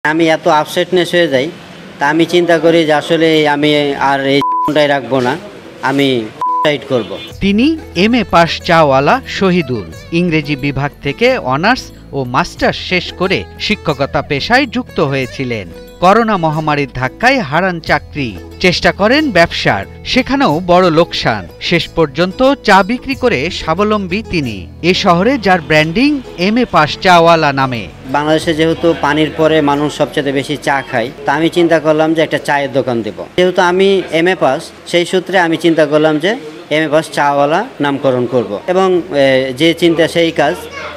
আমি এত আপসেটনেস হয়ে যাই, তা আমি চিন্তা করি যে আসলে আমি আর এই রাখবো না, আমি সাইড করব। তিনি এমএ পাস চাওয়ালা শহীদুল ইংরেজি বিভাগ থেকে অনার্স ও মাস্টার্স শেষ করে শিক্ষকতা পেশায় যুক্ত হয়েছিলেন। করোনা মহামারীর ধাক্কায় হারান চাকরি, চেষ্টা করেন ব্যবসার, সেখানেও বড় লোকসান। শেষ পর্যন্ত চা বিক্রি করে স্বাবলম্বী তিনি। এ শহরে যার ব্র্যান্ডিং এমএ পাস চাওয়ালা নামে। বাংলাদেশে যেহেতু পানির পরে মানুষ সবচেয়ে বেশি চা খায়, তা আমি চিন্তা করলাম যে একটা চায়ের দোকান দেব। যেহেতু আমি এমএ পাস, সেই সূত্রে আমি চিন্তা করলাম যে এমএ পাস চাওয়ালা নামকরণ করব। এবং যে চিন্তা সেই কাজ,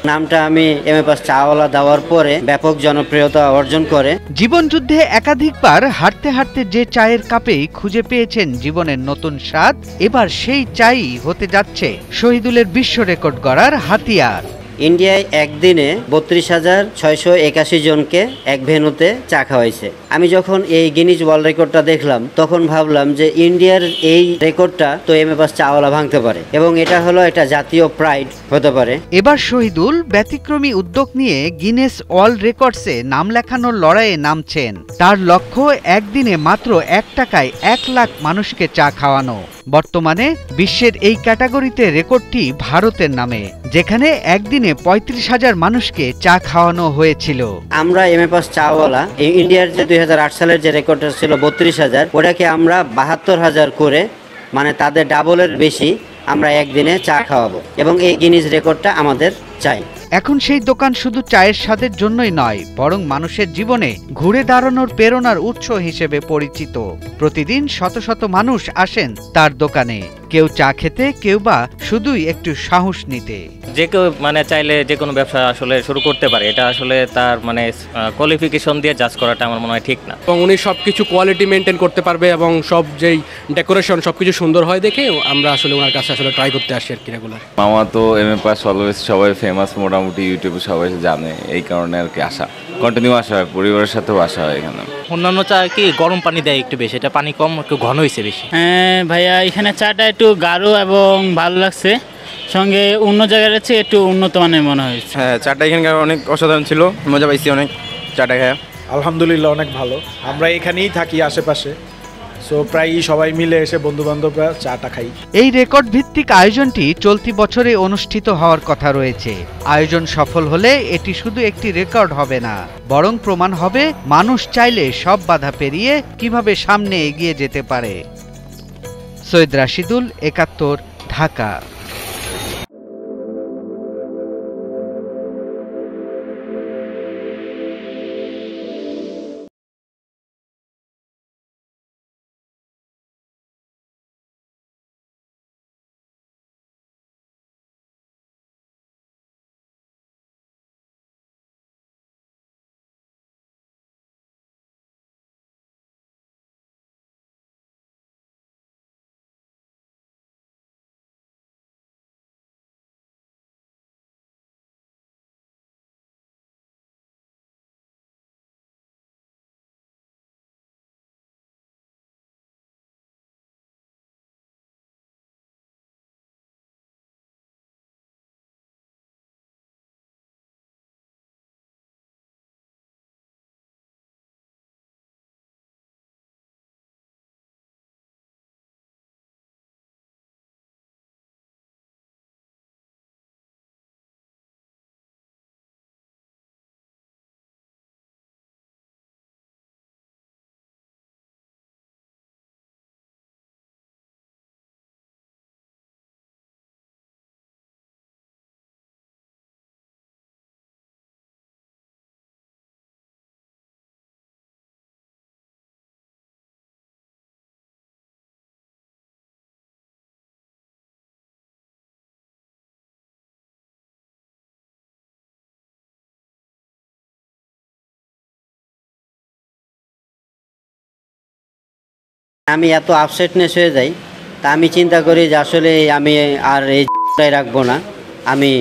নামটা আমি এমএ পাস চাওয়ালা দেওয়ার পরে ব্যাপক জনপ্রিয়তা অর্জন করে। জীবনযুদ্ধে একাধিকবার হাঁটতে হাঁটতে যে চায়ের কাপেই খুঁজে পেয়েছেন জীবনের নতুন স্বাদ, এবার সেই চাই হতে যাচ্ছে শহীদুলের বিশ্ব রেকর্ড গড়ার হাতিয়ার। ইন্ডিয়ায় একদিনে 32,681 জনকে এক ভেন্যুতে চা খাওয়াইছে। আমি যখন এই গিনিজ ওয়ার্ল্ড রেকর্ডটা দেখলাম, তখন ভাবলাম যে ইন্ডিয়ার এই রেকর্ডটা তো এমএ পাস চাওয়ালা ভাঙতে পারে, এবং এটা হলো একটা জাতীয় প্রাইড হতে পারে। এবার শহীদুল ব্যতিক্রমী উদ্যোগ নিয়ে গিনেস ওয়ার্ল্ড রেকর্ডসে নাম লেখানোর লড়াইয়ে নামছেন। তার লক্ষ্য একদিনে মাত্র 1 টাকায় 1 লাখ মানুষকে চা খাওয়ানো। বর্তমানে বিশ্বের এই ক্যাটাগরিতে রেকর্ডটি ভারতের নামে, যেখানে একদিনে 35,000 মানুষকে চা খাওয়ানো হয়েছিল। আমরা এমএ পাস চাওয়ালা ইন্ডিয়ার যে 2008 সালের যে রেকর্ডটা ছিল 32,000, ওটাকে আমরা 72,000 করে, মানে তাদের ডাবলের বেশি আমরা একদিনে চা খাওয়াবো, এবং এই গিনিজ রেকর্ডটা আমাদের চাই। এখন সেই দোকান শুধু চায়ের স্বাদের জন্যই নয়, বরং মানুষের জীবনে ঘুরে দাঁড়ানোর প্রেরণার উৎস হিসেবে পরিচিত। প্রতিদিন শত শত মানুষ আসেন তার দোকানে, কেউ চা খেতে, কেউ বা শুধুই একটু সাহস নিতে। যে কেউ চাইলে যে কোনো ব্যবসা আসলে শুরু করতে পারে, এটা আসলে তার কোয়ালিফিকেশন দিয়ে জাজ করাটা আমার মনে হয় ঠিক না। এবং উনি সব কিছু কোয়ালিটি মেনটেন করতে পারবে, এবং সব যেই ডেকোরেশন সব কিছু সুন্দর হয় দেখে আমরা আসলে ওনার কাছে আসলে ট্রাই করতে আসি আর কি রেগুলার। মামা তো এমএ পাস অলওয়েজ সবাই ফেমাস, মোটামুটি ইউটিউবে সবাই জানে, এই কারণে আর কি আসা, কন্টিনিউ আসা হয়, পরিবারের সাথেও আসা হয় এখানে। অন্যান্য চা কি গরম পানি দেয় একটু বেশি, এটা পানি কম, একটু ঘন হয়েছে বেশি। হ্যাঁ ভাইয়া, এখানে চাটা একটু গাঢ় এবং ভালো লাগছে, সঙ্গে অন্য জায়গার চেয়ে একটু উন্নত মানের মনে হয়েছে। হ্যাঁ, চাটা এখানকার অনেক অসাধারণ ছিল, মজা পাইছি অনেক চাটা খায়। আলহামদুলিল্লাহ অনেক ভালো। আমরা এখানেই থাকি আশেপাশে, সো প্রায়ই সবাই মিলে এসে বন্ধুবান্ধবরা চাটা খাই। এই রেকর্ড ভিত্তিক আয়োজনটি চলতি বছরে অনুষ্ঠিত হওয়ার কথা রয়েছে। আয়োজন সফল হলে এটি শুধু একটি রেকর্ড হবে না, বরং প্রমাণ হবে মানুষ চাইলে সব বাধা পেরিয়ে কিভাবে সামনে এগিয়ে যেতে পারে। সৈয়দ রাশিদুল, 71, ঢাকা। আমি এত আপসেটনেস হয়ে যাই, তা আমি চিন্তা করি যে আসলে আমি আর এই রাখবো না, আমি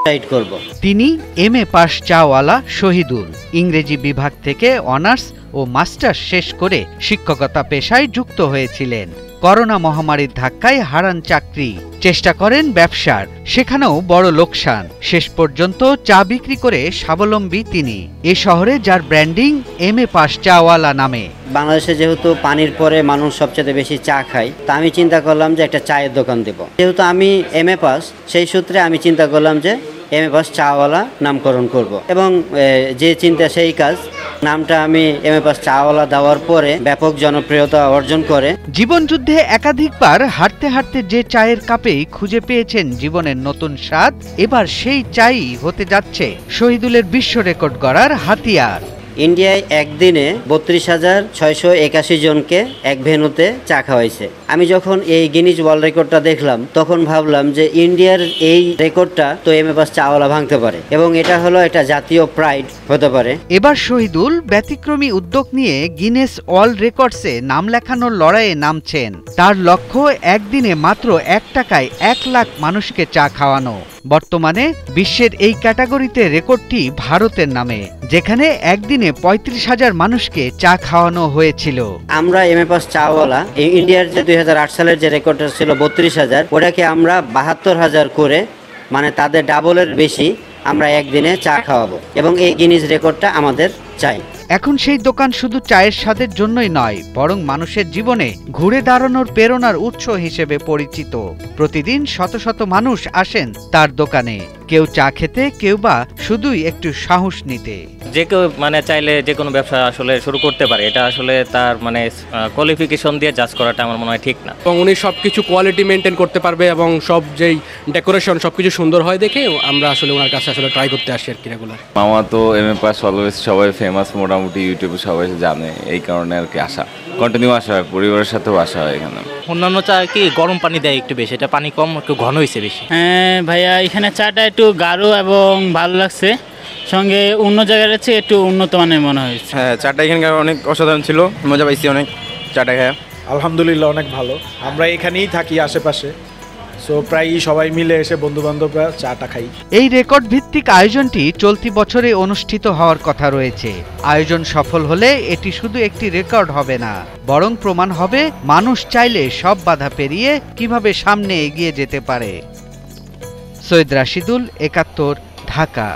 সাইড করব। তিনি এমএ পাস চাওয়ালা শহীদুল ইংরেজি বিভাগ থেকে অনার্স ও মাস্টার্স শেষ করে শিক্ষকতা পেশায় যুক্ত হয়েছিলেন। করোনা মহামারীর ধাক্কায় হারান চাকরি, চেষ্টা করেন ব্যবসার, সেখানেও বড় লোকসান। শেষ পর্যন্ত চা বিক্রি করে স্বাবলম্বী তিনি। এ শহরে যার ব্র্যান্ডিং MA পাস চাওয়ালা নামে। বাংলাদেশে যেহেতু পানির পরে মানুষ সবচেয়ে বেশি চা খায়, তা আমি চিন্তা করলাম যে একটা চায়ের দোকান দেব। যেহেতু আমি MA পাস, সেই সূত্রে আমি চিন্তা করলাম যে MA পাস চাওয়ালা নামকরণ করব। এবং যে চিন্তা সেই কাজ, নামটা আমি MA পাস চাওয়ালা দেওয়ার পরে ব্যাপক জনপ্রিয়তা অর্জন করে। জীবনযুদ্ধে একাধিকবার হাঁটতে হাঁটতে যে চায়ের কাপেই খুঁজে পেয়েছেন জীবনের নতুন স্বাদ, এবার সেই চাই হতে যাচ্ছে শহীদুলের বিশ্ব রেকর্ড গড়ার হাতিয়ার। ইন্ডিয়ায় একদিনে 32,681 জনকে এক ভেন্যুতে চা খাওয়াইছে। আমি যখন এই গিনিজ ওয়ার্ল্ড রেকর্ডটা দেখলাম, তখন ভাবলাম যে ইন্ডিয়ার এই রেকর্ডটা তো MA পাস চাওয়ালা ভাঙতে পারে, এবং এটা হলো একটা জাতীয় প্রাইড হতে পারে। এবার শহীদুল ব্যতিক্রমী উদ্যোগ নিয়ে গিনেস ওয়ার্ল্ড রেকর্ডসে নাম লেখানোর লড়াইয়ে নামছেন। তার লক্ষ্য একদিনে মাত্র 1 টাকায় 1 লাখ মানুষকে চা খাওয়ানো। বর্তমানে বিশ্বের এই ক্যাটাগরিতে রেকর্ডটি ভারতের নামে, যেখানে একদিনে 35,000 মানুষকে চা খাওয়ানো হয়েছিল। আমরা MA পাস চাওয়ালা ইন্ডিয়ার যে 2008 সালের যে রেকর্ডটা ছিল 32,000, ওটাকে আমরা 72,000 করে, মানে তাদের ডাবলের বেশি আমরা একদিনে চা খাওয়াবো, এবং এই গিনিজ রেকর্ডটা আমাদের চাই। এখন সেই দোকান শুধু চায়ের স্বাদের জন্যই নয়, বরং মানুষের জীবনে ঘুরে দাঁড়ানোর প্রেরণার উৎস হিসেবে পরিচিত। প্রতিদিন শত শত মানুষ আসেন তার দোকানে, কেউ চা খেতে, কেউ বা শুধুই একটু সাহস নিতে। যে কেউ মানে চাইলে যে কোনো ব্যবসা আসলে শুরু করতে পারে, এটা আসলে তার মানে কোয়ালিফিকেশন দিয়ে জাজ করাটা আমার মনে হয় ঠিক না। এবং উনি সব কিছু কোয়ালিটি মেনটেন করতে পারবে, এবং সব যেই ডেকোরেশন সব কিছু সুন্দর হয় দেখে আমরা আসলে ওনার কাছে আসলে ট্রাই করতে আসি আর কি রেগুলার। মামা তো MA পাস অলওয়েজ সবাই ফেমাস, মোটামুটি ইউটিউবে সবাই জানে, এই কারণে আর কি আসা, কন্টিনিউ আসা হয়, পরিবারের সাথেও আসা হয় এখানে। অন্যান্য চা কি গরম পানি দেয় একটু বেশি, এটা পানি কম একটু ঘন হয়েছে বেশি। হ্যাঁ ভাইয়া, এখানে চাটা একটু গাঢ় এবং ভালো লাগছে, সঙ্গে অন্য জায়গার চেয়ে একটু উন্নত মানের মনে হয়েছে। হ্যাঁ, চাটা এখানকার অনেক অসাধারণ ছিল, মজা পাইছি অনেক চাটা খায়। আলহামদুলিল্লাহ অনেক ভালো। আমরা এখানেই থাকি আশেপাশে, সো প্রায়ই সবাই মিলে এসে বন্ধুবান্ধবরা চাটা খাই। এই রেকর্ড ভিত্তিক আয়োজনটি চলতি বছরে অনুষ্ঠিত হওয়ার কথা রয়েছে। আয়োজন সফল হলে এটি শুধু একটি রেকর্ড হবে না, বরং প্রমাণ হবে মানুষ চাইলে সব বাধা পেরিয়ে কিভাবে সামনে এগিয়ে যেতে পারে। সৈয়দ রাশিদুল, 71, ঢাকা।